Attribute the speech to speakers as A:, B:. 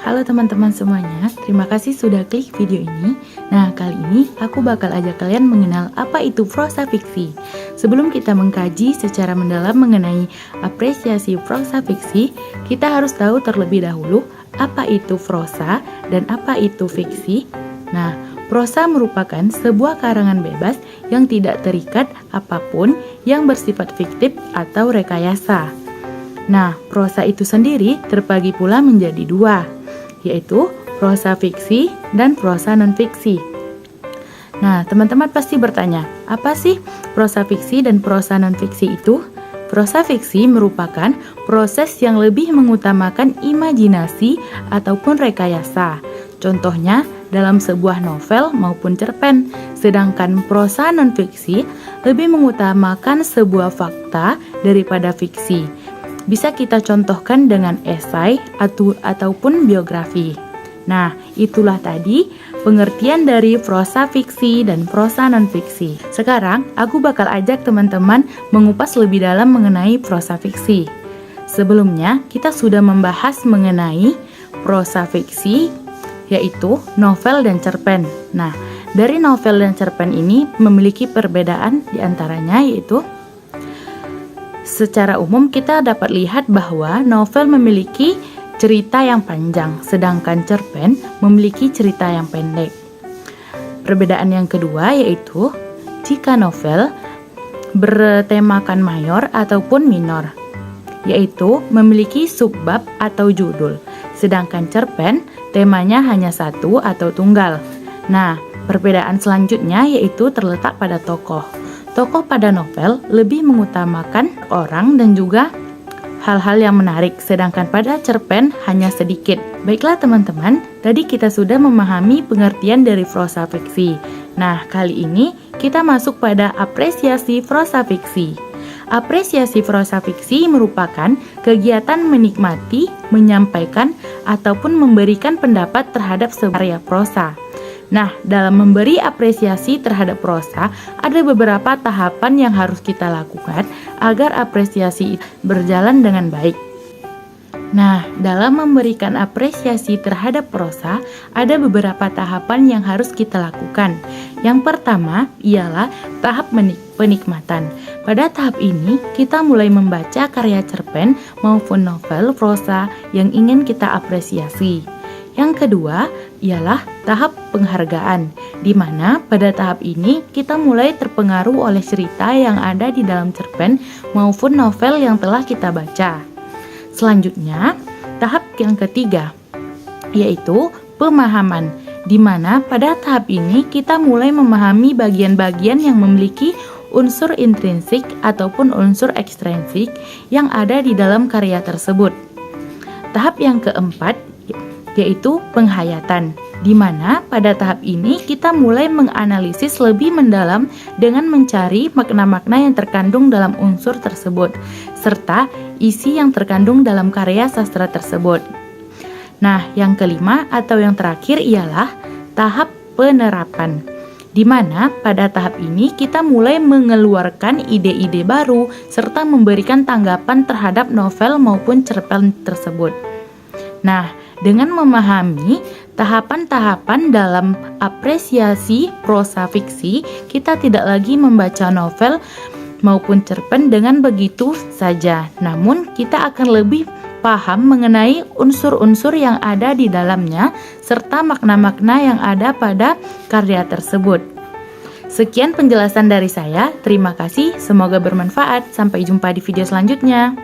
A: Halo teman-teman semuanya, terima kasih sudah klik video ini. Nah, kali ini aku bakal ajak kalian mengenal apa itu prosa fiksi. Sebelum kita mengkaji secara mendalam mengenai apresiasi prosa fiksi, kita harus tahu terlebih dahulu apa itu prosa dan apa itu fiksi. Nah, prosa merupakan sebuah karangan bebas yang tidak terikat apapun yang bersifat fiktif atau rekayasa. Nah, prosa itu sendiri terbagi pula menjadi dua, yaitu prosa fiksi dan prosa non-fiksi. Nah, teman-teman pasti bertanya, apa sih prosa fiksi dan prosa non-fiksi itu? Prosa fiksi merupakan proses yang lebih mengutamakan imajinasi ataupun rekayasa. Contohnya, dalam sebuah novel maupun cerpen. Sedangkan prosa non-fiksi lebih mengutamakan sebuah fakta daripada fiksi. Bisa kita contohkan dengan esai ataupun biografi. Nah, itulah tadi pengertian dari prosa fiksi dan prosa non-fiksi. Sekarang, aku bakal ajak teman-teman mengupas lebih dalam mengenai prosa fiksi. Sebelumnya, kita sudah membahas mengenai prosa fiksi, yaitu novel dan cerpen. Nah, dari novel dan cerpen ini memiliki perbedaan diantaranya, yaitu secara umum kita dapat lihat bahwa novel memiliki cerita yang panjang, sedangkan cerpen memiliki cerita yang pendek. Perbedaan yang kedua yaitu jika novel bertemakan mayor ataupun minor, yaitu memiliki subbab atau judul, sedangkan cerpen temanya hanya satu atau tunggal. Nah, perbedaan selanjutnya yaitu terletak pada tokoh. Tokoh pada novel lebih mengutamakan orang dan juga hal-hal yang menarik, sedangkan pada cerpen hanya sedikit. Baiklah teman-teman, tadi kita sudah memahami pengertian dari prosa fiksi. Nah, kali ini kita masuk pada apresiasi prosa fiksi. Apresiasi prosa fiksi merupakan kegiatan menikmati, menyampaikan, ataupun memberikan pendapat terhadap sebuah karya prosa. Nah, dalam memberi apresiasi terhadap prosa, ada beberapa tahapan yang harus kita lakukan agar apresiasi berjalan dengan baik. Nah, dalam memberikan apresiasi terhadap prosa, ada beberapa tahapan yang harus kita lakukan. Yang pertama ialah tahap penikmatan. Pada tahap ini, kita mulai membaca karya cerpen maupun novel prosa yang ingin kita apresiasi. Yang kedua ialah tahap penghargaan, di mana pada tahap ini kita mulai terpengaruh oleh cerita yang ada di dalam cerpen maupun novel yang telah kita baca. Selanjutnya, tahap yang ketiga, yaitu pemahaman, di mana pada tahap ini kita mulai memahami bagian-bagian yang memiliki unsur intrinsik ataupun unsur ekstrinsik yang ada di dalam karya tersebut. Tahap yang keempat yaitu penghayatan, di mana pada tahap ini kita mulai menganalisis lebih mendalam dengan mencari makna-makna yang terkandung dalam unsur tersebut, serta isi yang terkandung dalam karya sastra tersebut. Nah, yang kelima atau yang terakhir ialah tahap penerapan, di mana pada tahap ini kita mulai mengeluarkan ide-ide baru serta memberikan tanggapan terhadap novel maupun cerpen tersebut. Nah, dengan memahami tahapan-tahapan dalam apresiasi prosa fiksi, kita tidak lagi membaca novel maupun cerpen dengan begitu saja. Namun, kita akan lebih paham mengenai unsur-unsur yang ada di dalamnya serta makna-makna yang ada pada karya tersebut. Sekian penjelasan dari saya. Terima kasih, semoga bermanfaat. Sampai jumpa di video selanjutnya.